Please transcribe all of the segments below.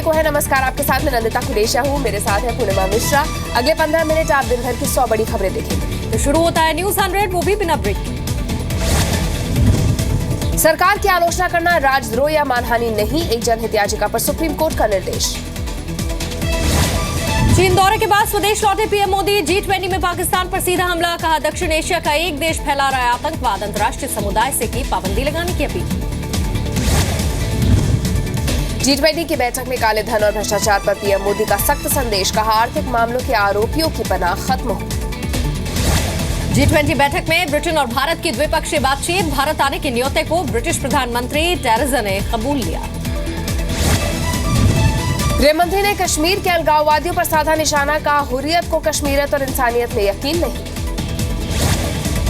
देखने को है। नमस्कार, आपके साथ में नंदिता कुरेशिया हूँ, मेरे साथ है पूर्णिमा मिश्रा। अगले 15 मिनट आप दिन भर की 100 बड़ी खबरें देखेंगे। तो शुरू होता है न्यूज 100, वो भी बिना ब्रेक के। सरकार की आलोचना करना राजद्रोह या मानहानि नहीं, एक जनहित याचिका पर सुप्रीम कोर्ट का निर्देश। चीन दौरे के बाद स्वदेश लौटे पीएम मोदी, G20 में पाकिस्तान पर सीधा हमला, कहा दक्षिण एशिया का एक देश फैला रहा है आतंकवाद, अंतर्राष्ट्रीय समुदाय से की पाबंदी लगाने की अपील। G20 की बैठक में काले धन और भ्रष्टाचार पर पीएम मोदी का सख्त संदेश, कहा आर्थिक मामलों के आरोपियों की पनाह खत्म हो। G20 बैठक में ब्रिटेन और भारत की द्विपक्षीय बातचीत, भारत आने के न्योते को ब्रिटिश प्रधानमंत्री टेरेसा ने कबूल लिया। गृह मंत्री ने कश्मीर के अलगाववादियों पर साधा निशाना, कहा हुर्रियत को कश्मीरियत और इंसानियत में यकीन नहीं।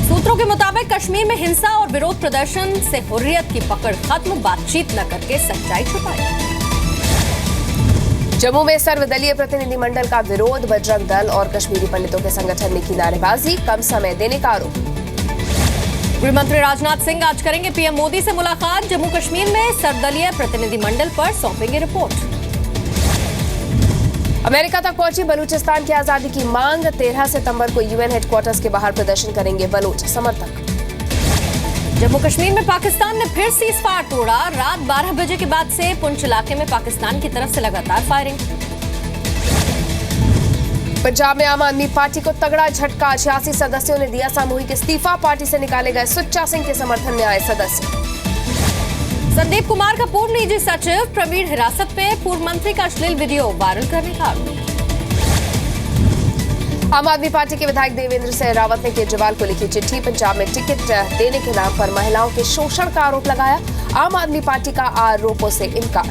सूत्रों के मुताबिक कश्मीर में हिंसा और विरोध प्रदर्शन से हुर्रियत की पकड़ खत्म, बातचीत न करके सच्चाई छुपाई। जम्मू में सर्वदलीय प्रतिनिधिमंडल का विरोध, बजरंग दल और कश्मीरी पंडितों के संगठन ने की नारेबाजी, कम समय देने का आरोप। गृह मंत्री राजनाथ सिंह आज करेंगे पीएम मोदी से मुलाकात, जम्मू कश्मीर में सर्वदलीय प्रतिनिधिमंडल पर सौंपेंगे रिपोर्ट। अमेरिका तक पहुंची बलूचिस्तान की आजादी की मांग, 13 सितंबर को यूएन हेडक्वार्टर्स के बाहर प्रदर्शन करेंगे बलूच समर्थक। जम्मू कश्मीर में पाकिस्तान ने फिर सीजफायर तोड़ा, रात 12 बजे के बाद से पुंछ इलाके में पाकिस्तान की तरफ से लगातार फायरिंग। पंजाब में आम आदमी पार्टी को तगड़ा झटका, 86 सदस्यों ने दिया सामूहिक इस्तीफा, पार्टी से निकाले गए सुच्चा सिंह के समर्थन में आए सदस्य। संदीप कुमार का पूर्व निजी सचिव प्रवीण हिरासत पे, पूर्व मंत्री का अश्लील वीडियो वायरल करने का आरोप। आम आदमी पार्टी के विधायक देवेंद्र सिंह रावत ने केजरीवाल को लिखी चिट्ठी, पंजाब में टिकट देने के नाम पर महिलाओं के शोषण का आरोप लगाया, आम आदमी पार्टी का आरोपों से इनकार।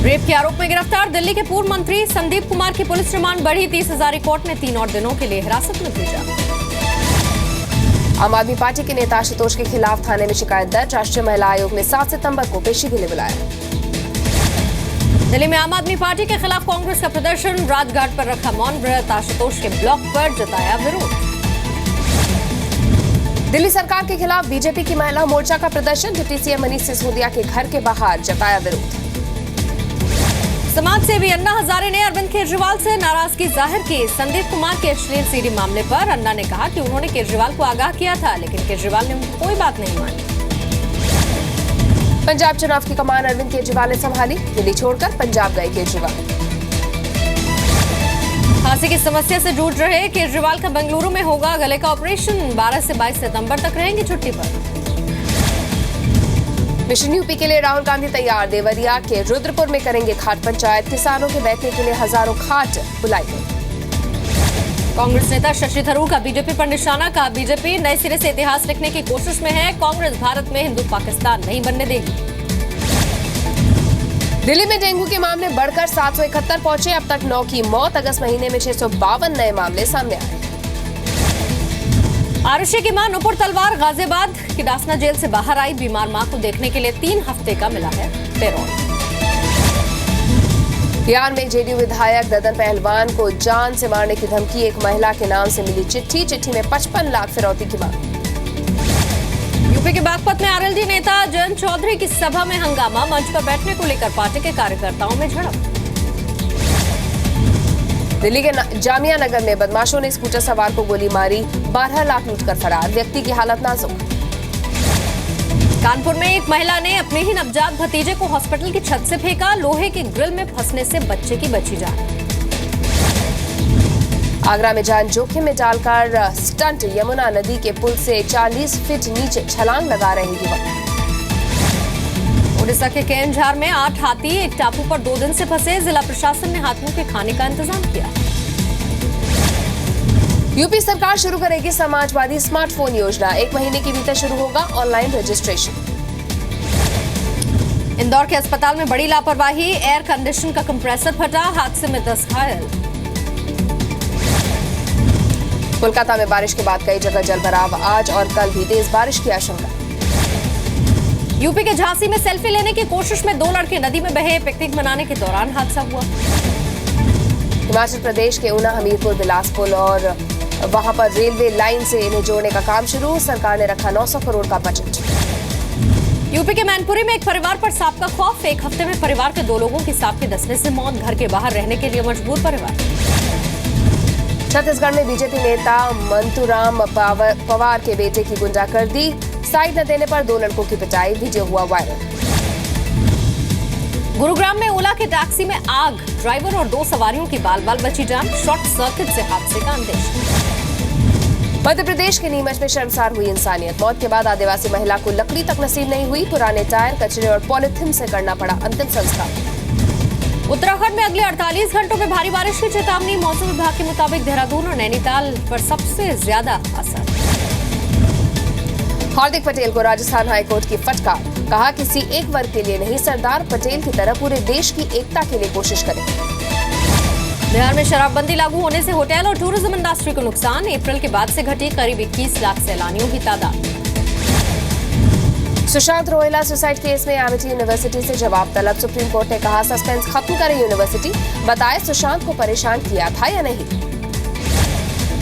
रेप के आरोप में गिरफ्तार दिल्ली के पूर्व मंत्री संदीप कुमार की पुलिस रिमांड बढ़ी, 30 हजारी कोर्ट ने 3 और दिनों के लिए हिरासत में भेजा। आम आदमी पार्टी के नेता आशुतोष के खिलाफ थाने में शिकायत दर्ज, राष्ट्रीय महिला आयोग ने 7 सितंबर को पेशी के लिए बुलाया। दिल्ली में आम आदमी पार्टी के खिलाफ कांग्रेस का प्रदर्शन, राजघाट पर रखा मौन व्रत, आशुतोष के ब्लॉक पर जताया विरोध। दिल्ली सरकार के खिलाफ बीजेपी की महिला मोर्चा का प्रदर्शन, डिप्टी सीएम मनीष सिसोदिया के घर के बाहर जताया विरोध। समाज सेवी अन्ना हजारे ने अरविंद केजरीवाल से नाराजगी जाहिर की, संदीप कुमार के अश्लील सीडी मामले पर अन्ना ने कहा कि उन्होंने केजरीवाल को आगाह किया था, लेकिन केजरीवाल ने उनकी कोई बात नहीं मानी। पंजाब चुनाव की कमान अरविंद केजरीवाल ने संभाली, दिल्ली छोड़कर पंजाब गए केजरीवाल। खांसी की समस्या से जूझ रहे केजरीवाल का बेंगलुरु में होगा गले का ऑपरेशन, 12 से 22 सितंबर तक रहेंगे छुट्टी पर। मिशन यूपी के लिए राहुल गांधी तैयार, देवरिया के रुद्रपुर में करेंगे खाट पंचायत, किसानों के बैठने के लिए हजारों खाट बुलाई गई। कांग्रेस नेता शशि थरूर का बीजेपी पर निशाना, कहा बीजेपी नए सिरे से इतिहास लिखने की कोशिश में है, कांग्रेस भारत में हिंदू पाकिस्तान नहीं बनने देगी। दिल्ली में डेंगू के मामले बढ़कर 771 पहुंचे, अब तक 9 की मौत, अगस्त महीने में 652 नए मामले सामने आए। आरुषि की मां नुपुर तलवार गाजियाबाद की डासना जेल से बाहर आई, बीमार मां को देखने के लिए 3 हफ्ते का मिला है पैरोल। बिहार में जेडीयू विधायक ददन पहलवान को जान से मारने की धमकी, एक महिला के नाम से मिली चिट्ठी में 55 लाख फिरौती की मांग। यूपी के बागपत में आरएलडी नेता जयंत चौधरी की सभा में हंगामा, मंच पर बैठने को लेकर पार्टी के कार्यकर्ताओं में झड़प। दिल्ली के जामिया नगर में बदमाशों ने स्कूटर सवार को गोली मारी, 12 लाख लूटकर फरार, व्यक्ति की हालत नाजुक। कानपुर में एक महिला ने अपने ही नवजात भतीजे को हॉस्पिटल की छत से फेंका, लोहे के ग्रिल में फंसने से बच्चे की बची जान। आगरा में जान जोखिम में डालकर स्टंट, यमुना नदी के पुल से 40 फीट नीचे छलांग लगा रहे युवक। उड़ीसा के केंझार में 8 हाथी एक टापू पर 2 दिन से फंसे, जिला प्रशासन ने हाथियों के खाने का इंतजाम किया। यूपी सरकार शुरू करेगी समाजवादी स्मार्टफोन योजना, 1 महीने के भीतर शुरू होगा ऑनलाइन रजिस्ट्रेशन। इंदौर के अस्पताल में बड़ी लापरवाही, एयर कंडीशन का कंप्रेसर फटा, हादसे में 10 घायल। कोलकाता में बारिश के बाद कई जगह जलभराव, आज और कल भी तेज बारिश की आशंका। यूपी के झांसी में सेल्फी लेने की कोशिश में 2 लड़के नदी में बहे, पिकनिक मनाने के दौरान हादसा हुआ। हिमाचल प्रदेश के ऊना, हमीरपुर, बिलासपुर और वहां पर रेलवे लाइन से इन्हें जोड़ने का काम शुरू, सरकार ने रखा 900 करोड़ का बजट। यूपी के मैनपुरी में एक परिवार पर सांप का खौफ। एक हफ्ते में परिवार के 2 लोगों की सांप के डसने से मौत। घर के बाहर रहने के लिए मजबूर परिवार। छत्तीसगढ़ में बीजेपी नेता मंतूराम पवार के बेटे की गुंडागर्दी। साइड न देने पर 2 लड़कों की पिटाई। वीडियो हुआ वायरल। गुरुग्राम में ओला के टैक्सी में आग। ड्राइवर और 2 सवारियों की बाल बाल बची जान। शॉर्ट सर्किट से हादसे का अंदेशा। मध्य प्रदेश के नीमच में शर्मसार हुई इंसानियत। मौत के बाद आदिवासी महिला को लकड़ी तक नसीब नहीं हुई। पुराने टायर, कचरे और पॉलिथीन से करना पड़ा अंतिम संस्कार। उत्तराखंड में अगले 48 घंटों में भारी बारिश की चेतावनी। मौसम विभाग के मुताबिक देहरादून और नैनीताल पर सबसे ज्यादा असर। हार्दिक पटेल को राजस्थान हाईकोर्ट की फटकार। कहा किसी एक वर्ग के लिए नहीं, सरदार पटेल की तरह पूरे देश की एकता के लिए कोशिश करें। बिहार में शराबबंदी लागू होने से होटल और टूरिज्म इंडस्ट्री को नुकसान। अप्रैल के बाद से घटी करीब 21 लाख सैलानियों की तादाद। सुशांत रोहिला सुसाइड केस में एमिटी यूनिवर्सिटी से जवाब तलब। सुप्रीम कोर्ट ने कहा सस्पेंस खत्म करे यूनिवर्सिटी। बताए सुशांत को परेशान किया था या नहीं।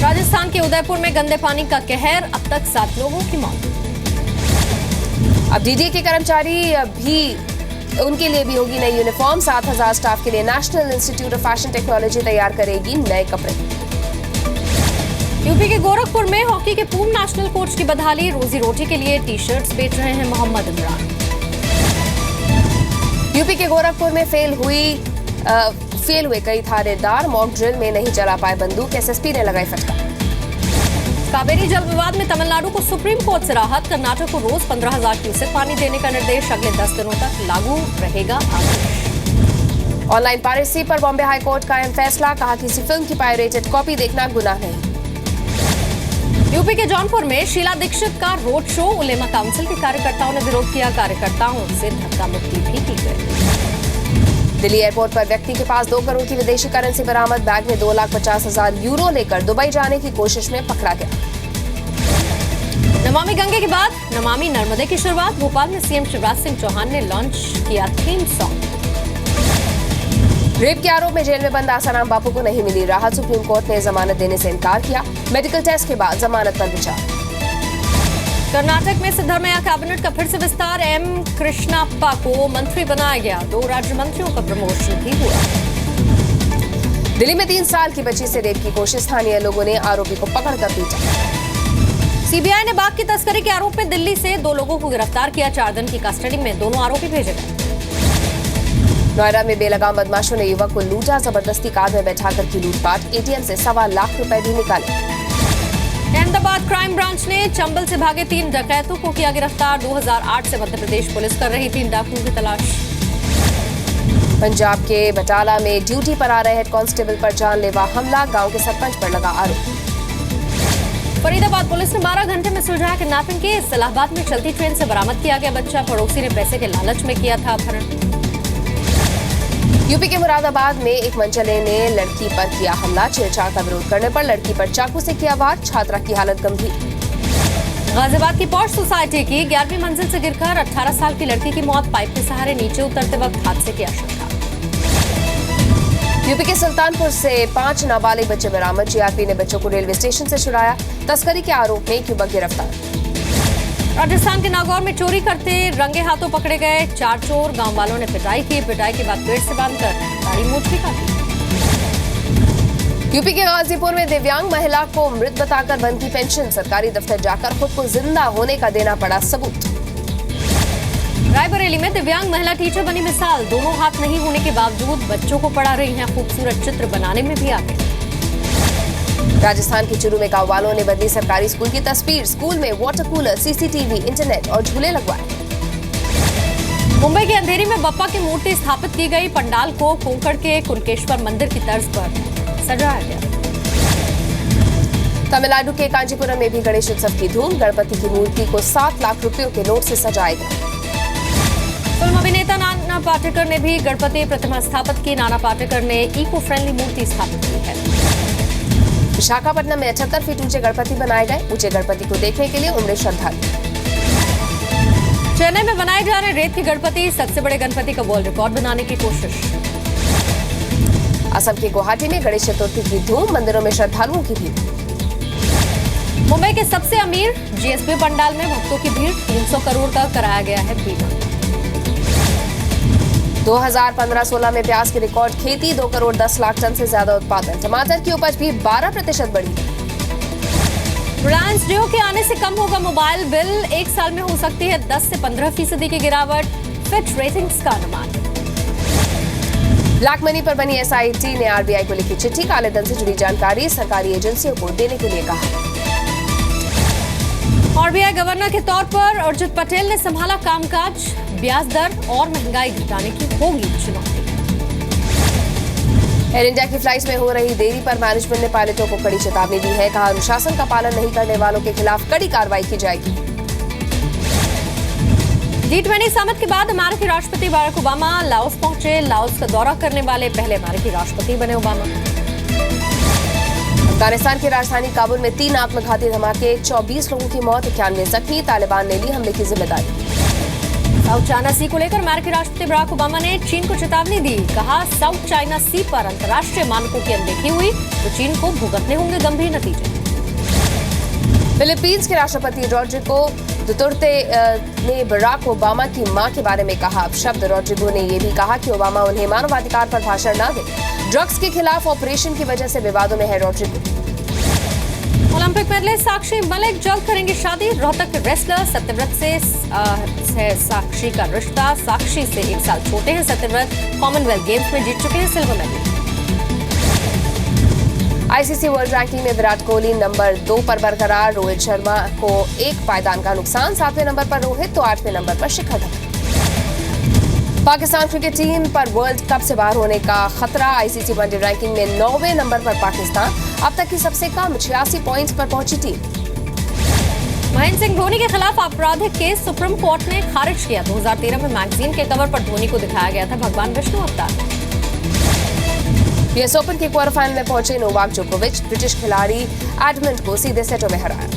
राजस्थान के उदयपुर में गंदे पानी का कहर। अब तक 7 लोगों की मौत। अब डीडीए के कर्मचारी भी उनके लिए भी होगी नई यूनिफॉर्म। 7,000 स्टाफ के लिए national institute of fashion technology तैयार करेगी नए कपड़े। यूपी के गोरखपुर में हॉकी के पूर्व नेशनल कोच की बदहाली। रोजी रोटी के लिए टी-शर्ट्स बेच रहे हैं मोहम्मद इमरान। यूपी के गोरखपुर में फेल हुए कई थानेदार। मॉक ड्रिल में नहीं चला पाए बंदूक। एसएसपी ने लगाई फटकार। कावेरी जल विवाद में तमिलनाडु को सुप्रीम कोर्ट से राहत। कर्नाटक को रोज 15,000 क्यूसेक पानी देने का निर्देश। अगले 10 दिनों तक लागू रहेगा आदेश। ऑनलाइन पायरेसी पर बॉम्बे हाईकोर्ट का अहम फैसला। कहा किसी फिल्म की पायरेटेड कॉपी देखना गुनाह नहीं। यूपी के जौनपुर में शीला दीक्षित का रोड शो। उलेमा काउंसिल के कार्यकर्ताओं ने विरोध किया। कार्यकर्ताओं से धक्का मुक्की भी की गई। दिल्ली एयरपोर्ट पर व्यक्ति के पास 2 करोड़ की विदेशी करेंसी बरामद। बैग में 2,50,000 यूरो लेकर दुबई जाने की कोशिश में पकड़ा गया। नमामि गंगे के बाद नमामि नर्मदे की शुरुआत। भोपाल में सीएम शिवराज सिंह चौहान ने लॉन्च किया थीम सॉन्ग। रेप के आरोप में जेल में बंद आसाराम बापू को नहीं मिली राहत। सुप्रीम कोर्ट ने जमानत देने से इनकार किया। मेडिकल टेस्ट के बाद जमानत पर विचार। कर्नाटक में सिद्धरमैया कैबिनेट का फिर से विस्तार। एम कृष्णप्पा को मंत्री बनाया गया। 2 राज्य मंत्रियों का प्रमोशन भी हुआ। दिल्ली में 3 साल की बच्ची से रेप की कोशिश। स्थानीय लोगों ने आरोपी को पकड़कर पीटा। सीबीआई ने बाघ की तस्करी के आरोप में दिल्ली से 2 लोगों को गिरफ्तार किया। 4 दिन की कस्टडी में दोनों आरोपी भेजे गए। नोएडा में बेलगाम बदमाशों ने युवक को लूटा। जबरदस्ती कार में बैठाकर की लूटपाट। एटीएम से 1.25 लाख रुपए भी निकाले। अहमदाबाद क्राइम ब्रांच ने चंबल से भागे 3 डकैतों को किया गिरफ्तार। 2008 से मध्य प्रदेश पुलिस कर रही 3 डाकुओं की तलाश। पंजाब के बटाला में ड्यूटी पर आ रहे हेड कांस्टेबल पर जानलेवा हमला। गांव के सरपंच पर लगा आरोप। फरीदाबाद पुलिस ने 12 घंटे में सुलझाया किडनैपिंग केस। इलाहाबाद में चलती ट्रेन से बरामद किया गया बच्चा। पड़ोसी ने पैसे के लालच में किया था अपहरण। यूपी के मुरादाबाद में एक मनचले ने लड़की पर किया हमला। छेड़छाड़ का विरोध करने पर लड़की पर चाकू से किया वार। छात्रा की हालत गंभीर। गाजियाबाद की पॉश सोसाइटी की 11वीं मंजिल से गिरकर 18 साल की लड़की की मौत। पाइप के सहारे नीचे उतरते वक्त हादसे की आशंका। यूपी के सुल्तानपुर से 5 नाबालिग बच्चे बरामद। जीआरपी ने बच्चों को रेलवे स्टेशन से छुड़ाया। तस्करी के आरोप में एक युवक गिरफ्तार। राजस्थान के नागौर में चोरी करते रंगे हाथों पकड़े गए 4 चोर। गांव वालों ने पिटाई की। पिटाई के बाद पेड़ से बांधकर दाढ़ी मूंछ भी काटी। यूपी के गाजीपुर में दिव्यांग महिला को मृत बताकर बंद की पेंशन। सरकारी दफ्तर जाकर खुद को जिंदा होने का देना पड़ा सबूत। रायबरेली में दिव्यांग महिला टीचर बनी मिसाल। दोनों हाथ नहीं होने के बावजूद बच्चों को पढ़ा रही हैं। खूबसूरत चित्र बनाने में भी आगे। राजस्थान के चुरू में गांव वालों ने बदली सरकारी स्कूल की तस्वीर। स्कूल में वाटर कूलर, सीसीटीवी, इंटरनेट और झूले लगवाए। मुंबई के अंधेरी में बप्पा की मूर्ति स्थापित की गई। पंडाल को कोंकण के कुणकेश्वर मंदिर की तर्ज पर सजाया गया। तमिलनाडु के कांचीपुरम में भी गणेश उत्सव की धूम। गणपति की मूर्ति को 7 लाख रुपयों के नोट से सजाया गया। फिल्म अभिनेता नाना पाटेकर ने भी गणपति प्रतिमा स्थापित की। नाना पाटेकर ने इको फ्रेंडली मूर्ति स्थापित की है। विशाखापट्टनम में 78 फीट ऊंचे गणपति बनाए गए। ऊंचे गणपति को देखने के लिए उमड़े श्रद्धालु। चेन्नई में बनाए जा रहे रेत के गणपति सबसे बड़े गणपति का वर्ल्ड रिकॉर्ड बनाने की कोशिश। असम के गुवाहाटी में गणेश चतुर्थी की धूम। मंदिरों में श्रद्धालुओं की भीड़। मुंबई के सबसे अमीर जीएसबी पंडाल में भक्तों की भीड़, 300 करोड़ का कराया गया है बीमा। 2015-16 में प्याज की रिकॉर्ड खेती, 2 करोड़ 10 लाख टन से ज्यादा उत्पादन। टमाटर की उपज भी 12% बढ़ी। रिलायंस जियो के आने से कम होगा मोबाइल बिल, 1 साल में हो सकती है 10 से 15% की गिरावट, फिच रेटिंग्स का अनुमान। ब्लैक मनी पर बनी एसआईटी ने आरबीआई को लिखी चिट्ठी, काले धन से जुड़ी जानकारी सरकारी एजेंसियों को देने के लिए कहा। आरबीआई गवर्नर के तौर पर उर्जित पटेल ने संभाला कामकाज, ब्याज दर और महंगाई घटाने की होगी चुनौती। एयर इंडिया की फ्लाइट्स में हो रही देरी पर मैनेजमेंट ने पायलटों को कड़ी चेतावनी दी है। कहा, अनुशासन का पालन नहीं करने वालों के खिलाफ कड़ी कार्रवाई की जाएगी। G20 समिट के बाद अमेरिकी राष्ट्रपति बाराक ओबामा लाओस पहुंचे, लाओस का दौरा करने वाले पहले अमेरिकी राष्ट्रपति बने ओबामा। अफगानिस्तान की राजधानी काबुल में 3 आत्मघाती धमाके, 24 लोगों की मौत, 91 जख्मी। तालिबान ने ली हमले की जिम्मेदारी। साउथ चाइना सी को लेकर अमेरिकी राष्ट्रपति बराक ओबामा ने चीन को चेतावनी दी। कहा, साउथ चाइना सी पर अंतर्राष्ट्रीय मानकों की अनदेखी हुई तो चीन को भुगतने होंगे गंभीर नतीजे। फिलीपींस के राष्ट्रपति रॉड्रिगो दुतर्ते ने बराक ओबामा की मां के बारे में कहा अपशब्द। रॉड्रिगो ने यह भी कहा कि ओबामा उन्हें मानवाधिकार पर भाषण न दें। ड्रग्स के खिलाफ ऑपरेशन की वजह से विवादों में है Rodrigo. Olympic medley Sakshi Malik जल्द करेंगी शादी। रोहतक के रेसलर सत्यव्रत से साक्षी का रिश्ता। साक्षी से 1 साल छोटे हैं सत्यव्रत। कॉमनवेल्थ गेम्स में जीत चुके हैं silver medal. ICC world ranking में विराट कोहली नंबर 2 पर बरकरार। रोहित शर्मा को 1 पायदान का नुकसान। 7वें नंबर पर रोहित तो 8वें नंबर पर शिखर धवन। पाकिस्तान क्रिकेट टीम पर वर्ल्ड कप से बाहर होने का खतरा। आईसीसी वनडे रैंकिंग में 9वें नंबर पर पाकिस्तान। अब तक की सबसे कम 86 पॉइंट्स पर पहुंची टीम। महेंद्र सिंह धोनी के खिलाफ आपराधिक केस सुप्रीम कोर्ट ने खारिज किया। 2013 में मैगजीन के कवर पर धोनी को दिखाया गया था भगवान विष्णु अवतार। यूएस ओपन के क्वार्टर फाइनल में पहुंचे नोवाक जोकोविच। ब्रिटिश खिलाड़ी एडमंड को सीधे सेटों में हराया।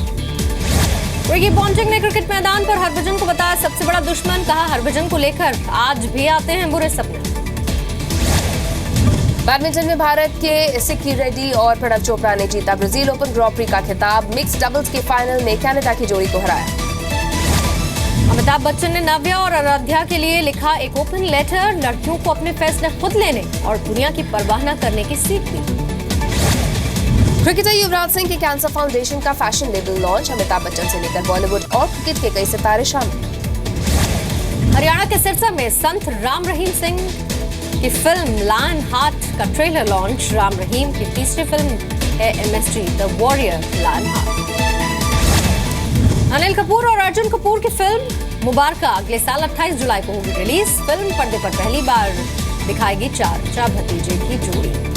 रिकी पॉन्टिंग ने क्रिकेट मैदान पर हरभजन को बताया सबसे बड़ा दुश्मन। कहा, हरभजन को लेकर आज भी आते हैं बुरे सपने। बैडमिंटन में भारत के सिक्की रेड्डी और प्रणव चोपड़ा ने जीता ब्राजील ओपन ग्रैंड प्री का खिताब। मिक्स डबल्स के फाइनल में कनाडा की जोड़ी को हराया। अमिताभ बच्चन ने नव्या और आराध्या के लिए लिखा एक ओपन लेटर। लड़कियों को अपने फैसले खुद लेने और दुनिया की परवाह न करने की सीख दी। क्रिकेटर युवराज सिंह के कैंसर फाउंडेशन का fashion label launch. Amitabh Bachchan से लेकर बॉलीवुड और क्रिकेट के कई सितारे शामिल। हरियाणा के सिरसा में संत राम रहीम सिंह की फिल्म लायन हार्ट का ट्रेलर लॉन्च। राम रहीम की तीसरी फिल्म है MST the Warrior Lion Heart. Anil Kapoor और अर्जुन कपूर की फिल्म मुबारका अगले साल 28 जुलाई को होगी रिलीज। फिल्म पर्दे पर पहली बार दिखाएगी 4 भतीजे की जोड़ी।